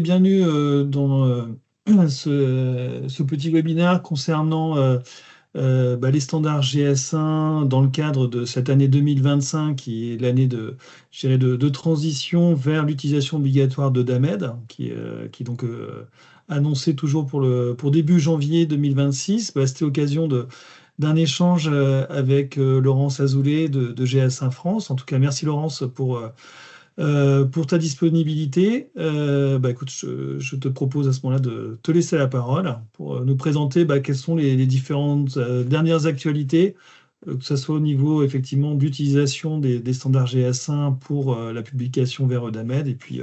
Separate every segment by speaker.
Speaker 1: Bienvenue dans ce petit webinaire concernant les standards GS1 dans le cadre de cette année 2025 qui est l'année je dirais de transition vers l'utilisation obligatoire de DAMED qui est donc annoncé toujours pour début janvier 2026. C'était l'occasion d'un échange avec Laurence Azoulay de GS1 France. En tout cas, merci Laurence pour ta disponibilité. Écoute, je te propose à ce moment-là de te laisser la parole pour nous présenter quelles sont les différentes dernières actualités, que ce soit au niveau effectivement d'utilisation des standards GS1 pour la publication vers EUDAMED, et puis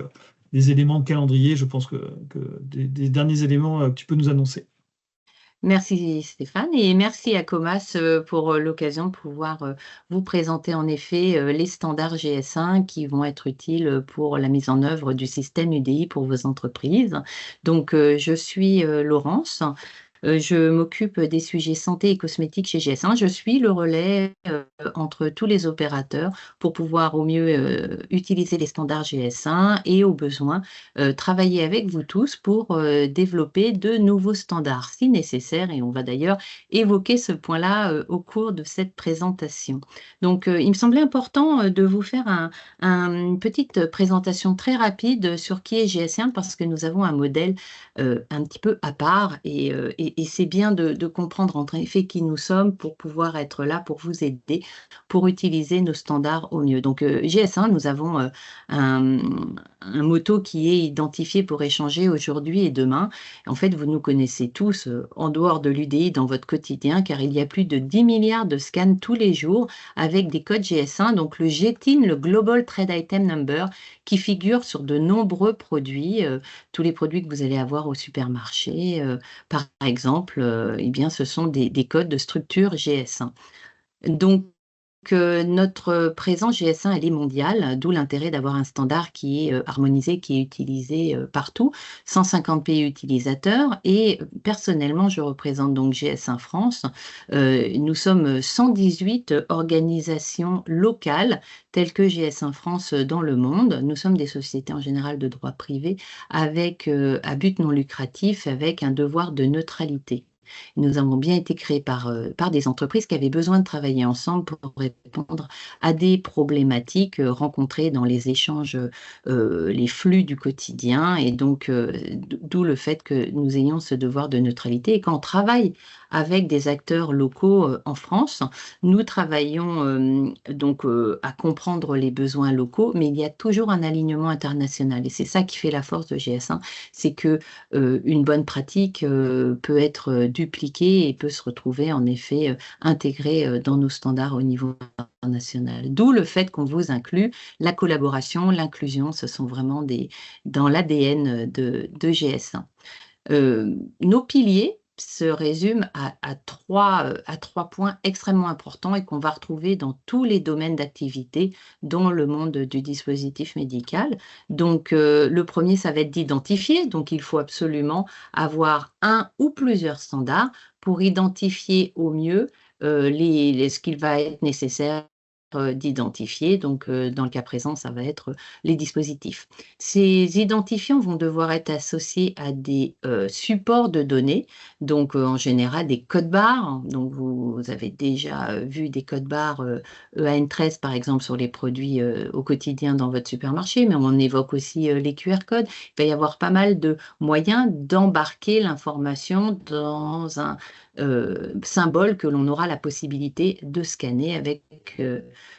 Speaker 1: des éléments de calendrier, je pense que des derniers éléments que tu peux nous annoncer.
Speaker 2: Merci Stéphane et merci à Comas pour l'occasion de pouvoir vous présenter en effet les standards GS1 qui vont être utiles pour la mise en œuvre du système UDI pour vos entreprises. Donc je suis Laurence. Je m'occupe des sujets santé et cosmétiques chez GS1. Je suis le relais entre tous les opérateurs pour pouvoir au mieux utiliser les standards GS1 et au besoin travailler avec vous tous pour développer de nouveaux standards si nécessaire. Et on va d'ailleurs évoquer ce point-là au cours de cette présentation. Donc, il me semblait important de vous faire une petite présentation très rapide sur qui est GS1 parce que nous avons un modèle un petit peu à part et c'est bien de comprendre en effet qui nous sommes pour pouvoir être là pour vous aider, pour utiliser nos standards au mieux. Donc GS1, nous avons un motto qui est identifié pour échanger aujourd'hui et demain. En fait, vous nous connaissez tous en dehors de l'UDI dans votre quotidien car il y a plus de 10 milliards de scans tous les jours avec des codes GS1, donc le GTIN, le Global Trade Item Number, qui figure sur de nombreux produits, tous les produits que vous allez avoir au supermarché, par exemple, eh bien, ce sont des codes de structure GS1. Donc, notre présence GS1, elle est mondiale, d'où l'intérêt d'avoir un standard qui est harmonisé, qui est utilisé partout, 150 pays utilisateurs. Et personnellement, je représente donc GS1 France. Nous sommes 118 organisations locales telles que GS1 France dans le monde. Nous sommes des sociétés en général de droit privé avec à but non lucratif, avec un devoir de neutralité. Nous avons bien été créés par des entreprises qui avaient besoin de travailler ensemble pour répondre à des problématiques rencontrées dans les échanges, les flux du quotidien. Et donc, d'où le fait que nous ayons ce devoir de neutralité. Et quand on travaille avec des acteurs locaux en France, nous travaillons donc à comprendre les besoins locaux, mais il y a toujours un alignement international. Et c'est ça qui fait la force de GS1, c'est que une bonne pratique peut être dupliquée et peut se retrouver en effet intégrée dans nos standards au niveau international. D'où le fait qu'on vous inclut la collaboration, l'inclusion, ce sont vraiment dans l'ADN de GS1. Nos piliers se résument à trois points extrêmement importants et qu'on va retrouver dans tous les domaines d'activité dans le monde du dispositif médical. Donc, le premier, ça va être d'identifier. Donc, il faut absolument avoir un ou plusieurs standards pour identifier au mieux ce qu'il va être nécessaire d'identifier. Donc, dans le cas présent, ça va être les dispositifs. Ces identifiants vont devoir être associés à des supports de données, donc en général des codes barres. Donc, vous avez déjà vu des codes barres EAN13 par exemple sur les produits au quotidien dans votre supermarché, mais on évoque aussi les QR codes. Il va y avoir pas mal de moyens d'embarquer l'information dans un symbole que l'on aura la possibilité de scanner avec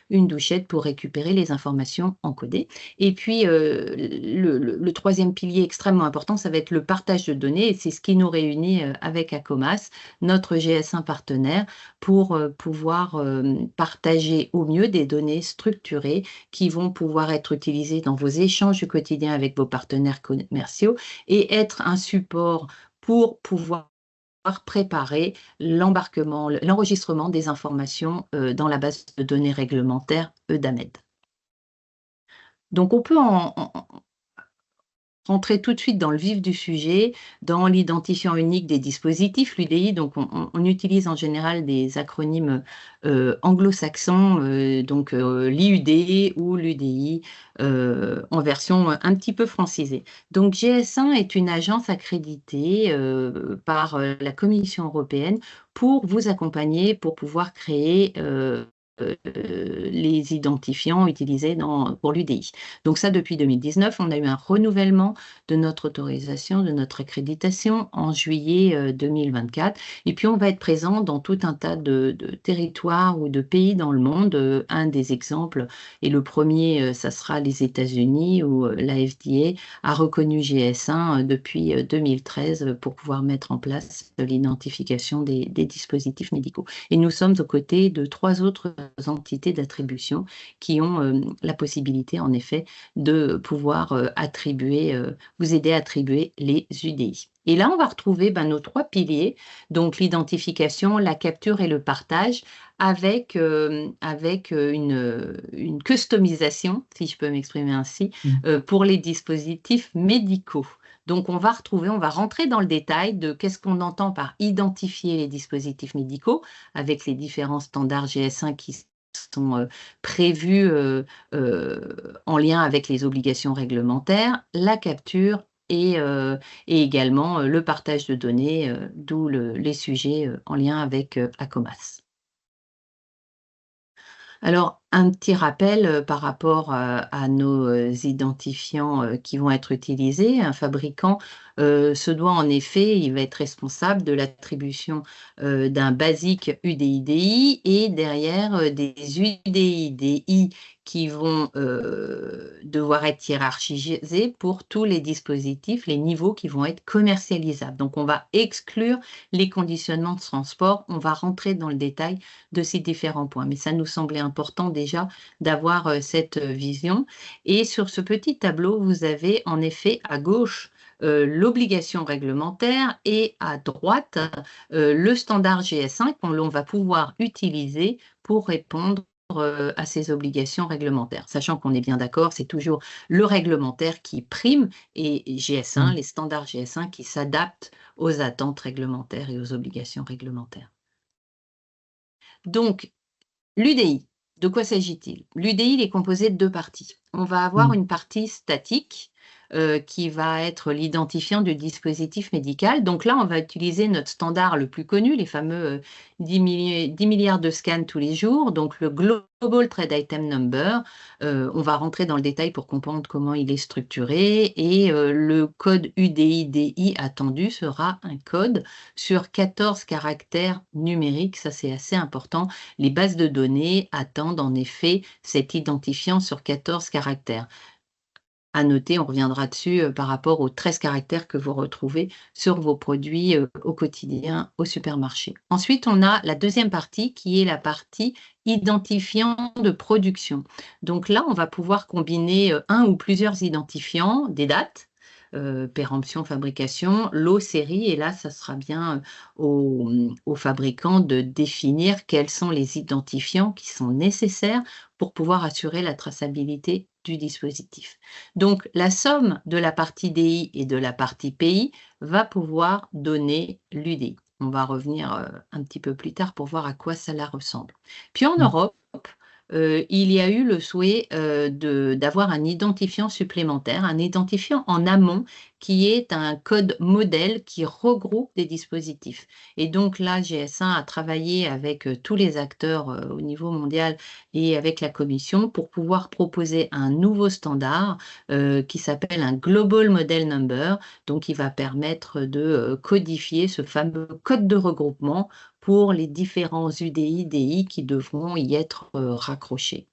Speaker 2: une douchette pour récupérer les informations encodées. Et puis, le troisième pilier extrêmement important, ça va être le partage de données, et c'est ce qui nous réunit avec Acomas, notre GS1 partenaire, pour pouvoir partager au mieux des données structurées qui vont pouvoir être utilisées dans vos échanges du quotidien avec vos partenaires commerciaux et être un support pour pouvoir préparer l'enregistrement des informations dans la base de données réglementaire EUDAMED. Donc, on peut rentrer tout de suite dans le vif du sujet, dans l'identifiant unique des dispositifs, l'UDI. Donc, on utilise en général des acronymes anglo-saxons, donc l'IUD ou l'UDI, en version un petit peu francisée. Donc, GS1 est une agence accréditée par la Commission européenne pour vous accompagner, pour pouvoir créer les identifiants utilisés pour l'UDI. Donc ça, depuis 2019, on a eu un renouvellement de notre autorisation, de notre accréditation en juillet 2024. Et puis, on va être présent dans tout un tas de territoires ou de pays dans le monde. Un des exemples, et le premier, ça sera les États-Unis, où la FDA a reconnu GS1 depuis 2013 pour pouvoir mettre en place l'identification des dispositifs médicaux. Et nous sommes aux côtés de 3 autres entités d'attribution qui ont la possibilité, en effet, de pouvoir vous aider à attribuer les UDI. Et là, on va retrouver nos 3 piliers, donc l'identification, la capture et le partage, avec une customisation, si je peux m'exprimer ainsi, pour les dispositifs médicaux. Donc, on va rentrer dans le détail de qu'est-ce qu'on entend par identifier les dispositifs médicaux avec les différents standards GS1 qui sont prévus en lien avec les obligations réglementaires, la capture et également le partage de données, d'où les sujets en lien avec ACOMAS. Alors, un petit rappel par rapport à nos identifiants qui vont être utilisés. Un fabricant se doit en effet, il va être responsable de l'attribution d'un basique UDI-DI et derrière des UDI-DI qui vont devoir être hiérarchisés pour tous les dispositifs, les niveaux qui vont être commercialisables. Donc, on va exclure les conditionnements de transport, on va rentrer dans le détail de ces différents points. Mais ça nous semblait important déjà d'avoir cette vision. Et sur ce petit tableau, vous avez en effet à gauche l'obligation réglementaire et à droite le standard GS1 qu'on va pouvoir utiliser pour répondre à ces obligations réglementaires. Sachant qu'on est bien d'accord, c'est toujours le réglementaire qui prime et GS1, les standards GS1 qui s'adaptent aux attentes réglementaires et aux obligations réglementaires. Donc, l'UDI, de quoi s'agit-il? L'UDI est composé de 2 parties. On va avoir une partie statique qui va être l'identifiant du dispositif médical. Donc là, on va utiliser notre standard le plus connu, les fameux 10 milliards de scans tous les jours, donc le Global Trade Item Number. On va rentrer dans le détail pour comprendre comment il est structuré et le code UDI-DI attendu sera un code sur 14 caractères numériques. Ça, c'est assez important. Les bases de données attendent en effet cet identifiant sur 14 caractères. À noter, on reviendra dessus par rapport aux 13 caractères que vous retrouvez sur vos produits au quotidien au supermarché. Ensuite, on a la deuxième partie qui est la partie identifiant de production. Donc là, on va pouvoir combiner un ou plusieurs identifiants, des dates, péremption, fabrication, lot, série, et là, ça sera bien aux fabricants de définir quels sont les identifiants qui sont nécessaires pour pouvoir assurer la traçabilité du dispositif. Donc, la somme de la partie DI et de la partie PI va pouvoir donner l'UDI. On va revenir un petit peu plus tard pour voir à quoi ça ressemble. Puis en Europe, il y a eu le souhait d'avoir un identifiant supplémentaire, un identifiant en amont qui est un code modèle qui regroupe des dispositifs. Et donc là, GS1 a travaillé avec tous les acteurs au niveau mondial et avec la Commission pour pouvoir proposer un nouveau standard qui s'appelle un Global Model Number, donc il va permettre de codifier ce fameux code de regroupement pour les différents UDI, DI qui devront y être raccrochés.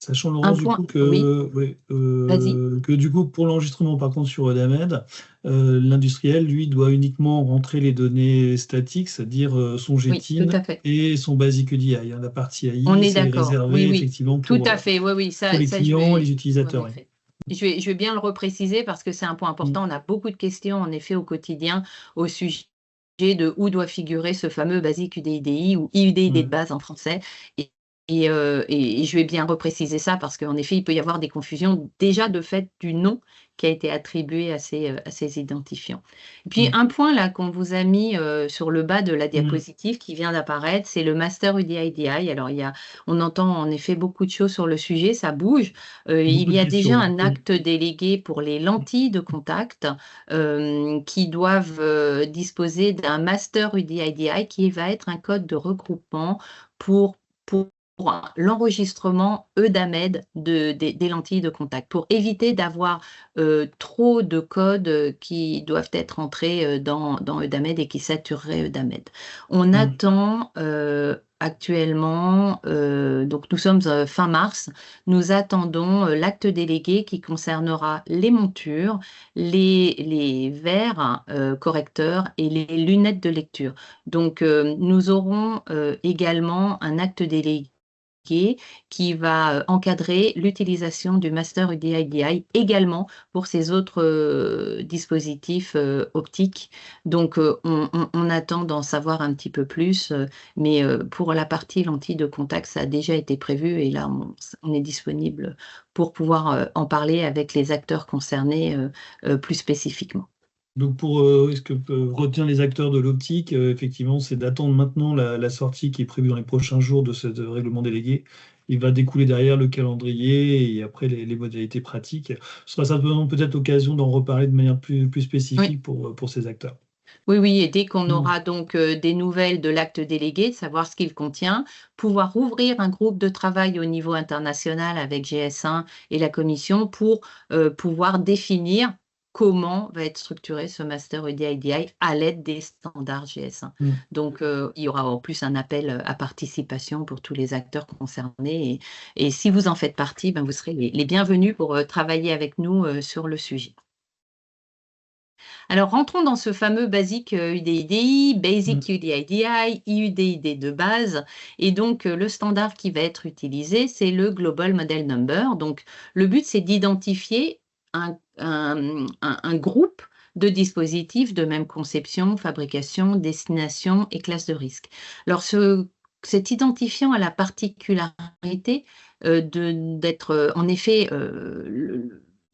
Speaker 1: Sachant, Laurence, du coup, que du coup, pour l'enregistrement, par contre, sur Edamed, l'industriel, lui, doit uniquement rentrer les données statiques, c'est-à-dire son GTIN et son basic EDI. La partie AI, c'est réservé effectivement pour,
Speaker 2: tout à fait.
Speaker 1: pour les clients et les utilisateurs.
Speaker 2: Je vais bien le repréciser parce que c'est un point important. On a beaucoup de questions, en effet, au quotidien au sujet de où doit figurer ce fameux basique UDI-DI ou IUDI de base en français. et je vais bien repréciser ça parce qu'en effet, il peut y avoir des confusions déjà de fait du nom qui a été attribué à ces identifiants. Et puis
Speaker 1: Mm.
Speaker 2: un point là qu'on vous a mis sur le bas de la
Speaker 1: Mm.
Speaker 2: diapositive qui vient d'apparaître, c'est le Master UDIDI. Alors on entend en effet beaucoup de choses sur le sujet, ça bouge. Il
Speaker 1: Beaucoup de
Speaker 2: y a déjà
Speaker 1: questions,
Speaker 2: un
Speaker 1: oui.
Speaker 2: acte délégué pour les lentilles de contact qui doivent disposer d'un Master UDIDI qui va être un code de regroupement pour l'enregistrement EUDAMED des lentilles de contact, pour éviter d'avoir trop de codes qui doivent être entrés dans EUDAMED et qui satureraient EUDAMED. On
Speaker 1: Mm.
Speaker 2: attend actuellement, donc nous sommes fin mars, nous attendons l'acte délégué qui concernera les montures, les verres correcteurs et les lunettes de lecture. Donc nous aurons également un acte délégué qui va encadrer l'utilisation du Master UDIDI également pour ces autres dispositifs optiques. Donc, on attend d'en savoir un petit peu plus, mais pour la partie lentilles de contact, ça a déjà été prévu et là, on est disponible pour pouvoir en parler avec les acteurs concernés plus spécifiquement.
Speaker 1: Donc, pour ce que peuvent retenir les acteurs de l'optique, effectivement, c'est d'attendre maintenant la sortie qui est prévue dans les prochains jours de ce règlement délégué. Il va découler derrière le calendrier et après les modalités pratiques. Ce sera simplement peut-être l'occasion d'en reparler de manière plus
Speaker 2: Oui.
Speaker 1: spécifique pour ces acteurs.
Speaker 2: Oui, oui, et dès qu'on
Speaker 1: Mm.
Speaker 2: aura donc des nouvelles de l'acte délégué, de savoir ce qu'il contient, pouvoir ouvrir un groupe de travail au niveau international avec GS1 et la Commission pour pouvoir définir comment va être structuré ce Master UDIDI à l'aide des standards GS1.
Speaker 1: Mm.
Speaker 2: Donc, il y aura en plus un appel à participation pour tous les acteurs concernés. Et si vous en faites partie, ben, vous serez les bienvenus pour travailler avec nous sur le sujet. Alors, rentrons dans ce fameux basique UDIDI, Basic
Speaker 1: Mm.
Speaker 2: UDIDI, IUDID de base. Et donc, le standard qui va être utilisé, c'est le Global Model Number. Donc, le but, c'est d'identifier un groupe de dispositifs de même conception, fabrication, destination et classe de risque. Alors, cet identifiant a la particularité d'être en effet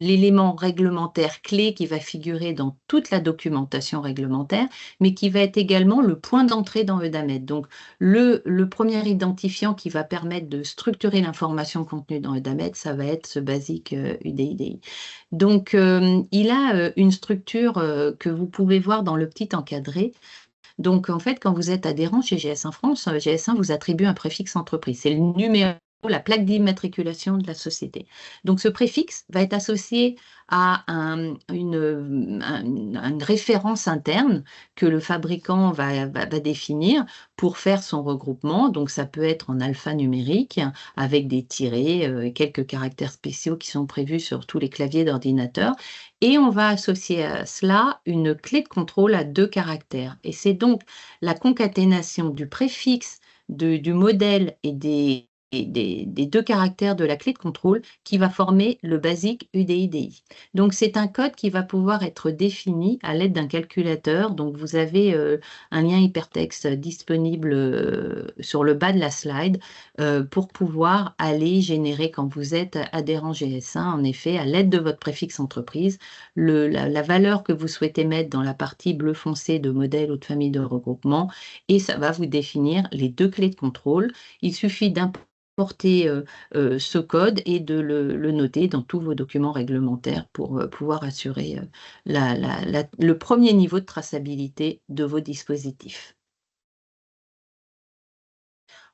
Speaker 2: l'élément réglementaire clé qui va figurer dans toute la documentation réglementaire, mais qui va être également le point d'entrée dans EUDAMED. Donc, le premier identifiant qui va permettre de structurer l'information contenue dans EUDAMED, ça va être ce basique UDIDI. Donc, il a une structure que vous pouvez voir dans le petit encadré. Donc, en fait, quand vous êtes adhérent chez GS1 France, GS1 vous attribue un préfixe entreprise. C'est le numéro, la plaque d'immatriculation de la société. Donc, ce préfixe va être associé à une référence interne que le fabricant va définir pour faire son regroupement. Donc, ça peut être en alphanumérique avec des tirets, quelques caractères spéciaux qui sont prévus sur tous les claviers d'ordinateur. Et on va associer à cela une clé de contrôle à 2 caractères. Et c'est donc la concaténation du préfixe, du modèle et des 2 caractères de la clé de contrôle qui va former le basique UDIDI. Donc c'est un code qui va pouvoir être défini à l'aide d'un calculateur. Donc vous avez un lien hypertexte disponible sur le bas de la slide pour pouvoir aller générer, quand vous êtes adhérent GS1, en effet, à l'aide de votre préfixe entreprise, la valeur que vous souhaitez mettre dans la partie bleu foncé de modèle ou de famille de regroupement, et ça va vous définir les 2 clés de contrôle. Il suffit d'importer ce code et de le noter dans tous vos documents réglementaires pour pouvoir assurer le premier niveau de traçabilité de vos dispositifs.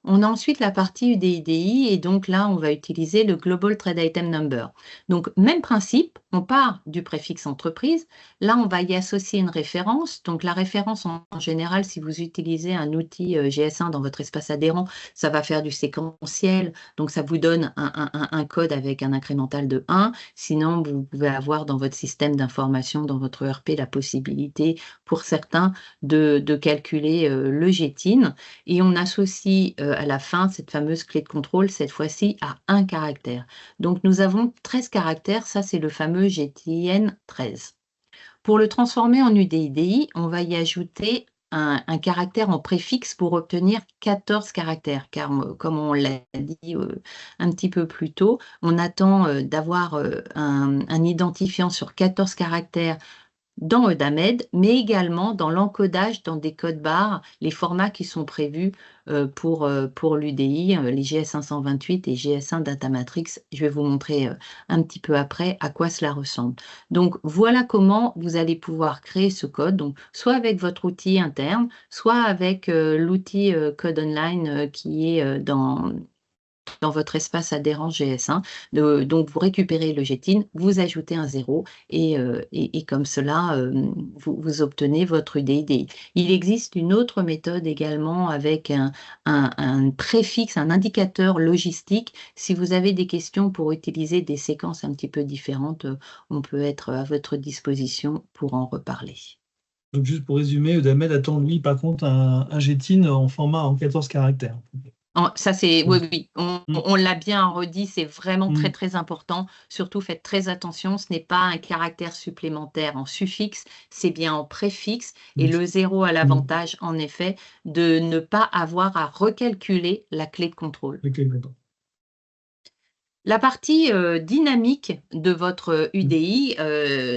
Speaker 2: On a ensuite la partie UDIDI et donc là, on va utiliser le Global Trade Item Number. Donc, même principe, on part du préfixe entreprise. Là, on va y associer une référence. Donc, la référence, en général, si vous utilisez un outil GS1 dans votre espace adhérent, ça va faire du séquentiel. Donc, ça vous donne un code avec un incrémental de 1. Sinon, vous pouvez avoir dans votre système d'information, dans votre ERP, la possibilité, pour certains, de calculer le GTIN. Et on associe à la fin cette fameuse clé de contrôle, cette fois-ci à un caractère. Donc nous avons 13 caractères, ça c'est le fameux GTN 13. Pour le transformer en UDIDI, on va y ajouter un caractère en préfixe pour obtenir 14 caractères, car comme on l'a dit un petit peu plus tôt, on attend d'avoir un identifiant sur 14 caractères dans Eudamed, mais également dans l'encodage dans des codes barres, les formats qui sont prévus pour l'UDI, les GS528 et GS1 Datamatrix. Je vais vous montrer un petit peu après à quoi cela ressemble. Donc voilà comment vous allez pouvoir créer ce code, donc soit avec votre outil interne, soit avec l'outil Code Online qui est dans votre espace adhérent GS1. Donc, vous récupérez le GTIN, vous ajoutez un 0 et comme cela, vous obtenez votre UDI. Il existe une autre méthode également avec un préfixe, un indicateur logistique. Si vous avez des questions pour utiliser des séquences un petit peu différentes, on peut être à votre disposition pour en reparler.
Speaker 1: Donc, juste pour résumer, Eudamed attend, lui, par contre, un GTIN en format en 14 caractères.
Speaker 2: Ça, c'est, oui, on l'a bien redit, c'est vraiment très,
Speaker 1: Mm.
Speaker 2: très important. Surtout, faites très attention, ce n'est pas un caractère supplémentaire en suffixe, c'est bien en préfixe. Et le 0 a l'avantage, en effet, de ne pas avoir à recalculer la clé de contrôle.
Speaker 1: Ok, d'accord.
Speaker 2: La partie dynamique de votre UDI,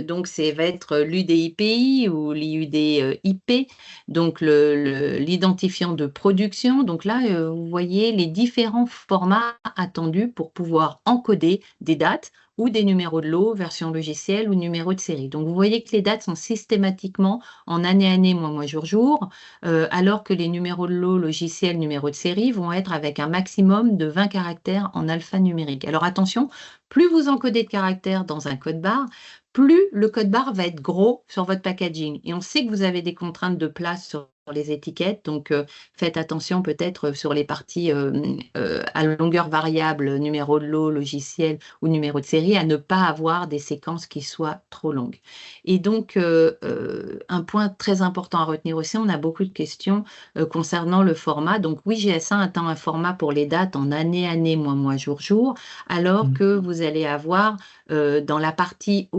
Speaker 2: donc va être l'UDI-PI ou l'UDI-IP, donc l'identifiant de production. Donc là, vous voyez les différents formats attendus pour pouvoir encoder des dates ou des numéros de lot, version logicielle ou numéro de série. Donc vous voyez que les dates sont systématiquement en année, mois, jour, alors que les numéros de lot, logiciels, numéros de série vont être avec un maximum de 20 caractères en alphanumérique. Alors attention, plus vous encodez de caractères dans un code barre, plus le code barre va être gros sur votre packaging. Et on sait que vous avez des contraintes de place sur les étiquettes, donc faites attention peut-être sur les parties à longueur variable, numéro de lot, logiciel ou numéro de série, à ne pas avoir des séquences qui soient trop longues. Et donc, un point très important à retenir aussi, on a beaucoup de questions concernant le format. Donc oui, GS1 attend un format pour les dates en année, mois, jour, alors que vous allez avoir dans la partie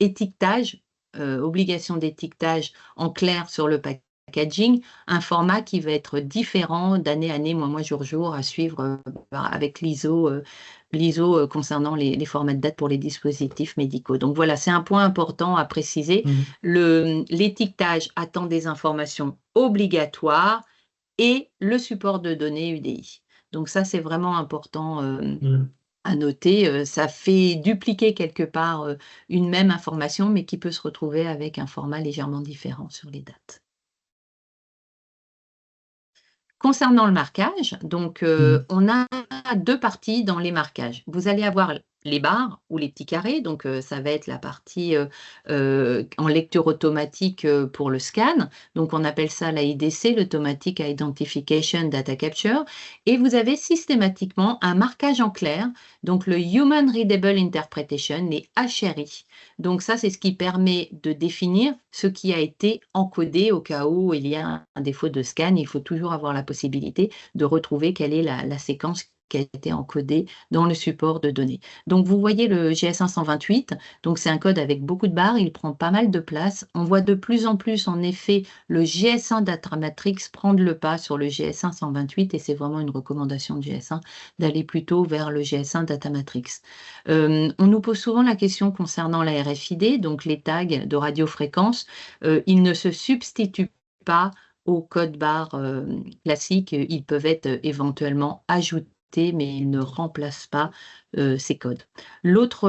Speaker 2: étiquetage, obligation d'étiquetage en clair sur le packaging, un format qui va être différent d'année, mois, jour, à suivre avec l'ISO concernant les formats de date pour les dispositifs médicaux. Donc voilà, c'est un point important à préciser. L'étiquetage attend des informations obligatoires et le support de données UDI. Donc ça, c'est vraiment important à noter. Ça fait dupliquer quelque part une même information, mais qui peut se retrouver avec un format légèrement différent sur les dates. Concernant le marquage, donc on a deux parties dans les marquages. Vous allez avoir les barres ou les petits carrés, donc ça va être la partie en lecture automatique pour le scan, donc on appelle ça l'AIDC, l'Automatic Identification Data Capture, et vous avez systématiquement un marquage en clair, donc le Human Readable Interpretation, les HRI. Donc ça, c'est ce qui permet de définir ce qui a été encodé au cas où il y a un défaut de scan. Il faut toujours avoir la possibilité de retrouver quelle est la séquence qui a été encodée dans le support de données. Donc vous voyez le GS528, donc c'est un code avec beaucoup de barres, il prend pas mal de place. On voit de plus en plus en effet le GS1 Datamatrix prendre le pas sur le GS528 et c'est vraiment une recommandation de GS1 d'aller plutôt vers le GS1 Datamatrix. On nous pose souvent la question concernant la RFID, donc les tags de radiofréquence, ils ne se substituent pas au code barre classique, ils peuvent être éventuellement ajoutés, mais ils ne remplacent pas ces codes. L'autre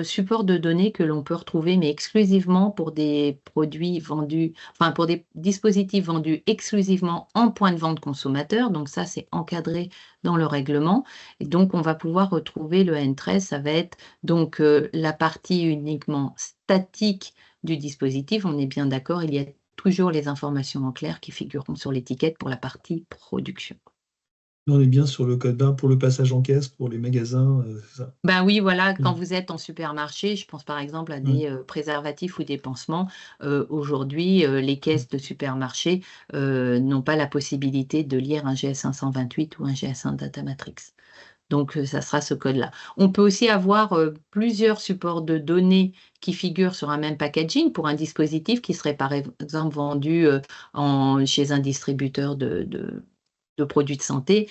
Speaker 2: support de données que l'on peut retrouver, mais exclusivement pour des produits vendus, enfin pour des dispositifs vendus exclusivement en point de vente consommateur, donc ça c'est encadré dans le règlement, et donc on va pouvoir retrouver le N13, ça va être donc la partie uniquement statique du dispositif, on est bien d'accord, il y a toujours les informations en clair qui figureront sur l'étiquette pour la partie production.
Speaker 1: On est bien sur le code barre pour le passage en caisse, pour les magasins, c'est ça.
Speaker 2: Ben oui, voilà, quand vous êtes en supermarché, je pense par exemple à des préservatifs ou des pansements. Aujourd'hui, les caisses de supermarché n'ont pas la possibilité de lire un GS528 ou un GS1 Datamatrix. Donc, ça sera ce code-là. On peut aussi avoir plusieurs supports de données qui figurent sur un même packaging pour un dispositif qui serait par exemple vendu chez un distributeur de produits de santé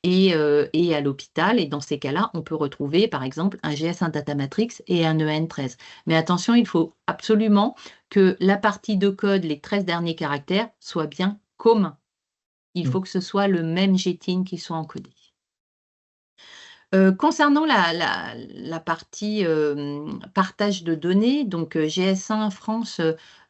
Speaker 2: et à l'hôpital. Et dans ces cas-là, on peut retrouver par exemple un GS1 Data Matrix et un EN13. Mais attention, il faut absolument que la partie de code, les 13 derniers caractères, soient bien communs. Il faut que ce soit le même GTIN qui soit encodé. Concernant la partie partage de données, donc GS1 France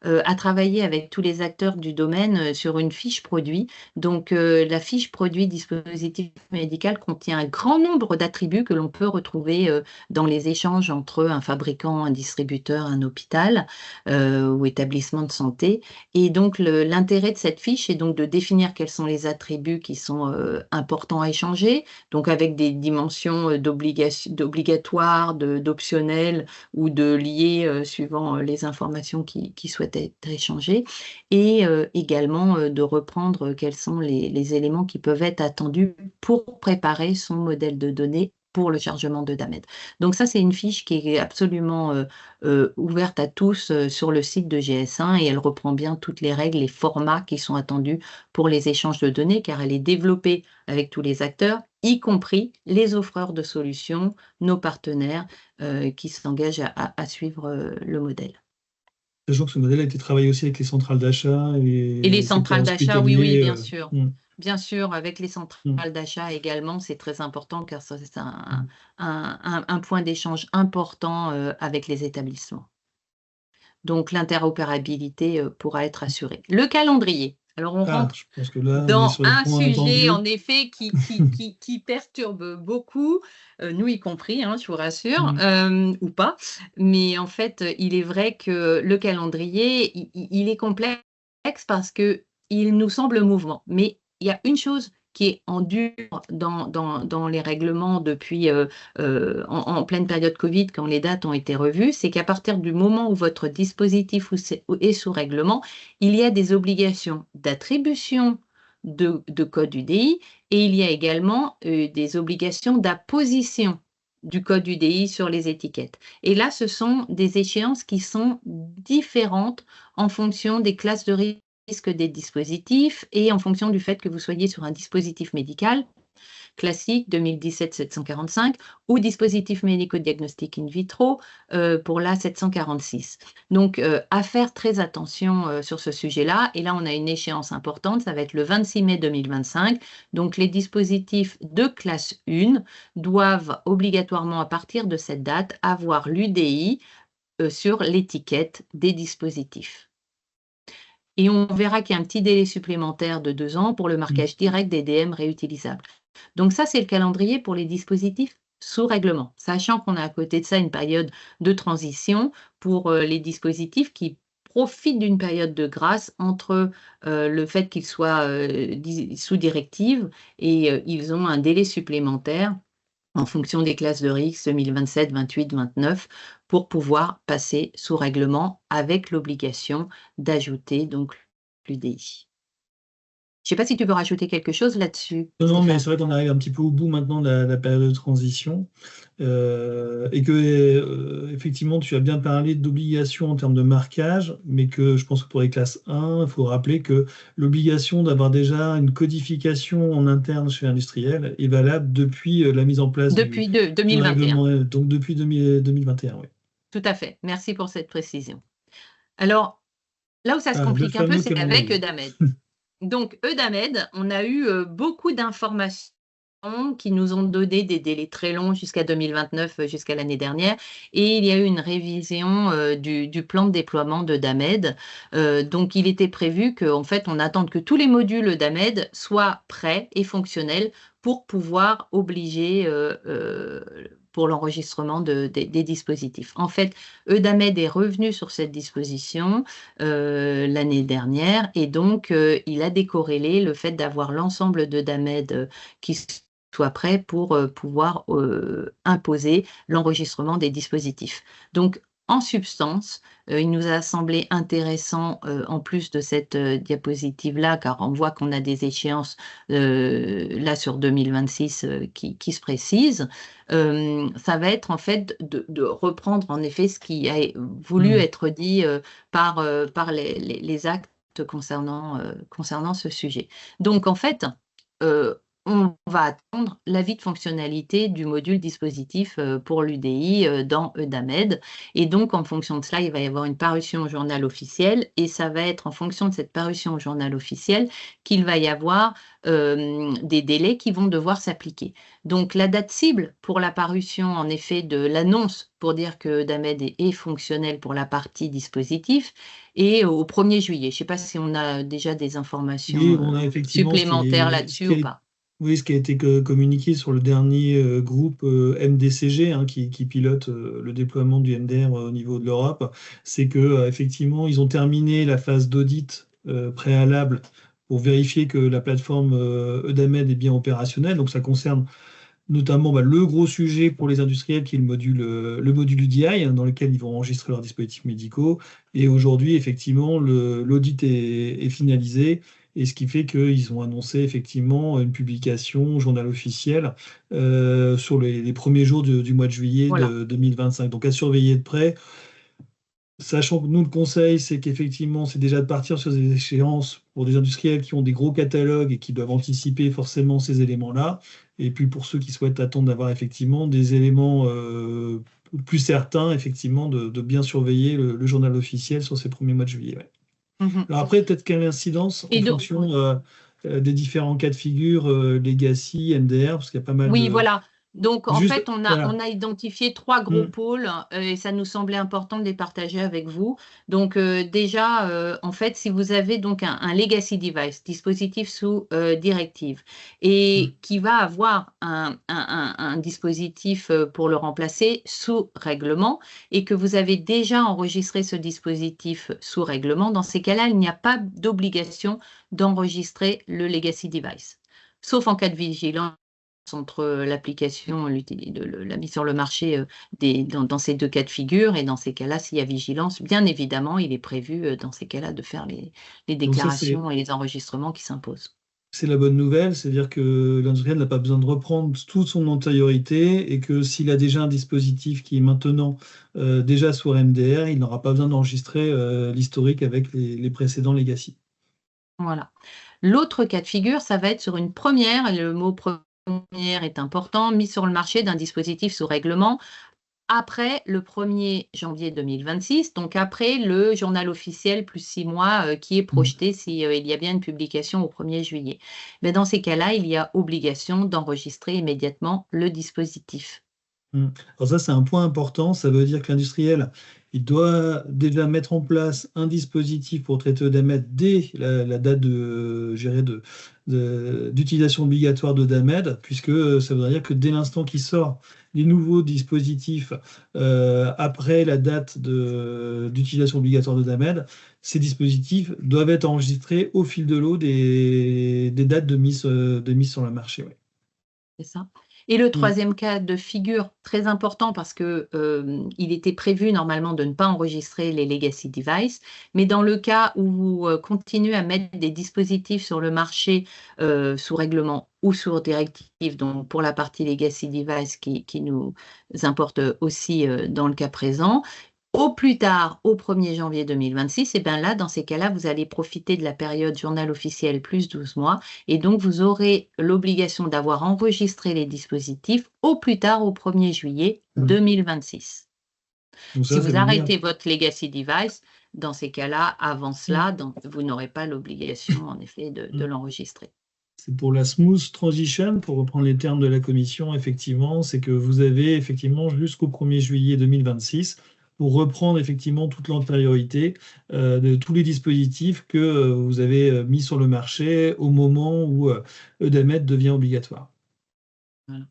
Speaker 2: a travaillé avec tous les acteurs du domaine sur une fiche produit. Donc la fiche produit dispositif médical contient un grand nombre d'attributs que l'on peut retrouver dans les échanges entre un fabricant, un distributeur, un hôpital ou établissement de santé. Et donc l'intérêt de cette fiche est donc de définir quels sont les attributs qui sont importants à échanger, donc avec des dimensions d'obligatoire, d'optionnel ou de lié suivant les informations qui souhaitent être échangées, et également de reprendre quels sont les éléments qui peuvent être attendus pour préparer son modèle de données pour le chargement de DAMED. Donc ça, c'est une fiche qui est absolument ouverte à tous sur le site de GS1 et elle reprend bien toutes les règles, les formats qui sont attendus pour les échanges de données, car elle est développée avec tous les acteurs, y compris les offreurs de solutions, nos partenaires qui s'engagent à suivre le modèle.
Speaker 1: Sachant que ce modèle a été travaillé aussi avec les centrales d'achat et
Speaker 2: les
Speaker 1: le secteur
Speaker 2: centrales d'achat, oui,
Speaker 1: hospitalier.
Speaker 2: bien sûr. Bien sûr, avec les centrales d'achat également, c'est très important car c'est un point d'échange important avec les établissements. Donc, l'interopérabilité pourra être assurée. Le calendrier. Alors, on rentre
Speaker 1: je pense que là, on est
Speaker 2: dans
Speaker 1: sur le
Speaker 2: un
Speaker 1: point
Speaker 2: sujet,
Speaker 1: attendu.
Speaker 2: en effet, qui perturbe beaucoup, nous y compris, hein, je vous rassure, ou pas. Mais en fait, il est vrai que le calendrier, il est complexe parce qu'il nous semble mouvement. Mais il y a une chose qui est en dur dans les règlements depuis en pleine période Covid, quand les dates ont été revues, c'est qu'à partir du moment où votre dispositif est sous règlement, il y a des obligations d'attribution de code UDI et il y a également des obligations d'apposition du code UDI sur les étiquettes. Et là, ce sont des échéances qui sont différentes en fonction des classes de risque des dispositifs et en fonction du fait que vous soyez sur un dispositif médical classique 2017-745 ou dispositif médico-diagnostique in vitro pour la 746. Donc, à faire très attention sur ce sujet-là. Et là, on a une échéance importante, ça va être le 26 mai 2025. Donc, les dispositifs de classe 1 doivent obligatoirement, à partir de cette date, avoir l'UDI sur l'étiquette des dispositifs. Et on verra qu'il y a un petit délai supplémentaire de 2 ans pour le marquage direct des DM réutilisables. Donc ça, c'est le calendrier pour les dispositifs sous règlement, sachant qu'on a à côté de ça une période de transition pour les dispositifs qui profitent d'une période de grâce entre le fait qu'ils soient sous directive et ils ont un délai supplémentaire en fonction des classes de risque 2027, 28, 29, pour pouvoir passer sous règlement avec l'obligation d'ajouter donc l'UDI. Je ne sais pas si tu veux rajouter quelque chose là-dessus.
Speaker 1: Non, mais c'est vrai qu'on arrive un petit peu au bout maintenant de la période de transition et que effectivement, tu as bien parlé d'obligation en termes de marquage, mais que je pense que pour les classes 1, il faut rappeler que l'obligation d'avoir déjà une codification en interne chez l'industriel est valable depuis la mise en place
Speaker 2: depuis
Speaker 1: du
Speaker 2: 2021.
Speaker 1: règlement, donc depuis 2021, oui.
Speaker 2: Tout à fait. Merci pour cette précision. Alors, là où ça se complique un peu, c'est qu'avec EUDAMED. Donc, EUDAMED, on a eu beaucoup d'informations qui nous ont donné des délais très longs jusqu'à 2029, jusqu'à l'année dernière. Et il y a eu une révision du plan de déploiement de d'EUDAMED. Donc, il était prévu qu'en fait, on attende que tous les modules EUDAMED soient prêts et fonctionnels pour pouvoir obliger pour l'enregistrement des dispositifs. En fait, EUDAMED est revenu sur cette disposition l'année dernière et donc il a décorrélé le fait d'avoir l'ensemble d'EUDAMED qui soit prêt pour pouvoir imposer l'enregistrement des dispositifs. Donc, en substance, il nous a semblé intéressant, en plus de cette diapositive-là, car on voit qu'on a des échéances là sur 2026 qui se précisent. Ça va être en fait de reprendre en effet ce qui a voulu être dit par les actes concernant ce sujet. Donc en fait, on va attendre l'avis de fonctionnalité du module dispositif pour l'UDI dans EDAMED. Et donc, en fonction de cela, il va y avoir une parution au journal officiel. Et ça va être en fonction de cette parution au journal officiel qu'il va y avoir des délais qui vont devoir s'appliquer. Donc, la date cible pour la parution, en effet, de l'annonce pour dire que EDAMED est fonctionnel pour la partie dispositif est au 1er juillet. Je ne sais pas si on a déjà des informations
Speaker 1: Oui, on a effectivement
Speaker 2: supplémentaires là-dessus ou pas.
Speaker 1: Oui, ce qui a été communiqué sur le dernier groupe MDCG, hein, qui pilote le déploiement du MDR au niveau de l'Europe, c'est que effectivement, ils ont terminé la phase d'audit préalable pour vérifier que la plateforme EDAMED est bien opérationnelle. Donc, ça concerne notamment le gros sujet pour les industriels qui est le module UDI, hein, dans lequel ils vont enregistrer leurs dispositifs médicaux. Et aujourd'hui, effectivement, l'audit est finalisé. Et ce qui fait qu'ils ont annoncé effectivement une publication au journal officiel sur les premiers jours du mois de juillet de 2025. Donc à surveiller de près. Sachant que nous, le conseil, c'est qu'effectivement, c'est déjà de partir sur des échéances pour des industriels qui ont des gros catalogues et qui doivent anticiper forcément ces éléments-là. Et puis pour ceux qui souhaitent attendre d'avoir effectivement des éléments plus certains, effectivement, de bien surveiller le journal officiel sur ces premiers mois de juillet. Ouais. Alors après, peut-être quelle incidence en fonction des différents cas de figure, Legacy, MDR, parce qu'il y a pas mal de...
Speaker 2: Oui, voilà. Donc, en fait, on a identifié 3 gros pôles et ça nous semblait important de les partager avec vous. Donc, déjà, en fait, si vous avez donc un legacy device, dispositif sous directive, et qui va avoir un dispositif pour le remplacer sous règlement, et que vous avez déjà enregistré ce dispositif sous règlement, dans ces cas-là, il n'y a pas d'obligation d'enregistrer le legacy device, sauf en cas de vigilance entre l'application, la mise sur le marché dans ces 2 cas de figure. Et dans ces cas-là, s'il y a vigilance, bien évidemment, il est prévu dans ces cas-là de faire les déclarations et les enregistrements qui s'imposent.
Speaker 1: C'est la bonne nouvelle, c'est-à-dire que l'industriel n'a pas besoin de reprendre toute son antériorité et que s'il a déjà un dispositif qui est maintenant déjà sous MDR, il n'aura pas besoin d'enregistrer l'historique avec les précédents legacy.
Speaker 2: Voilà. L'autre cas de figure, ça va être sur une première, et le mot première est important, mise sur le marché d'un dispositif sous règlement après le 1er janvier 2026, donc après le journal officiel plus 6 mois qui est projeté s'il y a bien une publication au 1er juillet. Mais dans ces cas-là, il y a obligation d'enregistrer immédiatement le dispositif.
Speaker 1: Alors ça, c'est un point important. Ça veut dire que l'industriel, il doit déjà mettre en place un dispositif pour traiter EDAMED dès la date d'utilisation obligatoire d'EDAMED, puisque ça veut dire que dès l'instant qu'il sort les nouveaux dispositifs après la date d'utilisation obligatoire d'EDAMED, ces dispositifs doivent être enregistrés au fil de l'eau des dates de mise sur le marché. Ouais.
Speaker 2: C'est ça. Et le troisième cas de figure, très important parce que il était prévu normalement de ne pas enregistrer les legacy devices, mais dans le cas où vous continuez à mettre des dispositifs sur le marché sous règlement ou sous directive, donc pour la partie legacy device qui nous importe aussi dans le cas présent, au plus tard, au 1er janvier 2026, et bien là, dans ces cas-là, vous allez profiter de la période journal officiel plus 12 mois, et donc vous aurez l'obligation d'avoir enregistré les dispositifs au plus tard au 1er juillet 2026. Donc ça, si vous arrêtez votre legacy device, dans ces cas-là, avant cela, vous n'aurez pas l'obligation, en effet, de l'enregistrer.
Speaker 1: C'est pour la smooth transition, pour reprendre les termes de la commission, effectivement, c'est que vous avez effectivement jusqu'au 1er juillet 2026 pour reprendre effectivement toute l'antériorité de tous les dispositifs que vous avez mis sur le marché au moment où EDAMED devient obligatoire. Voilà.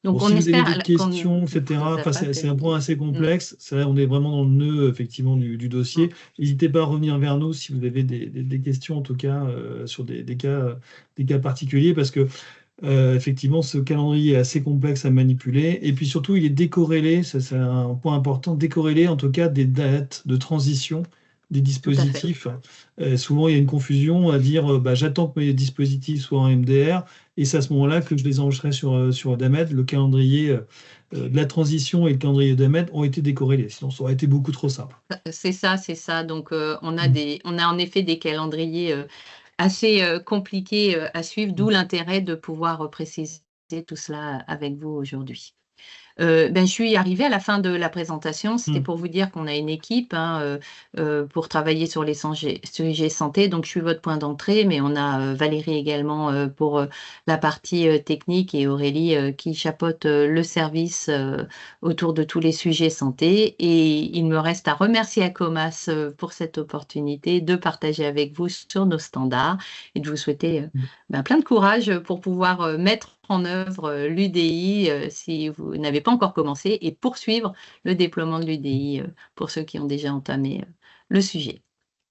Speaker 1: Donc, si vous avez des questions, etc., c'est un point assez complexe. C'est vrai, on est vraiment dans le nœud effectivement du dossier. N'hésitez pas à revenir vers nous si vous avez des questions, en tout cas, sur des cas particuliers, parce que Effectivement, ce calendrier est assez complexe à manipuler. Et puis surtout, il est décorrélé, ça c'est un point important, décorrélé en tout cas des dates de transition des
Speaker 2: Tout à fait.
Speaker 1: dispositifs. Souvent, il y a une confusion à dire bah, j'attends que mes dispositifs soient en MDR et c'est à ce moment-là que je les enregistrerai sur DAMED. Le calendrier de la transition et le calendrier DAMED ont été décorrélés, sinon ça aurait été beaucoup trop simple.
Speaker 2: C'est ça, c'est ça. Donc,
Speaker 1: Mm.
Speaker 2: on a en effet des calendriers assez compliqués à suivre, d'où l'intérêt de pouvoir préciser tout cela avec vous aujourd'hui. Ben, je suis arrivée à la fin de la présentation. C'était
Speaker 1: Mm.
Speaker 2: pour vous dire qu'on a une équipe, hein, pour travailler sur les sujets santé. Donc, je suis votre point d'entrée, mais on a Valérie également pour la partie technique et Aurélie qui chapeaute le service autour de tous les sujets santé. Et il me reste à remercier Acomas pour cette opportunité de partager avec vous sur nos standards et de vous souhaiter ben, plein de courage pour pouvoir mettre en œuvre l'UDI si vous n'avez pas encore commencé et poursuivre le déploiement de l'UDI pour ceux qui ont déjà entamé le sujet.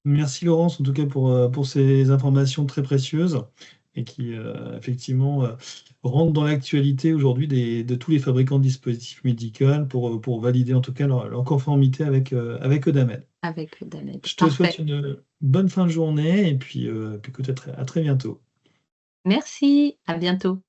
Speaker 1: Merci Laurence, en tout cas pour ces informations très précieuses et qui effectivement rentrent dans l'actualité aujourd'hui de tous les fabricants de dispositifs médicaux pour valider en tout cas leur conformité avec EDAMED.
Speaker 2: Avec Damed.
Speaker 1: Je te souhaite
Speaker 2: Parfait.
Speaker 1: une bonne fin de journée et puis peut-être à très bientôt.
Speaker 2: Merci, à bientôt.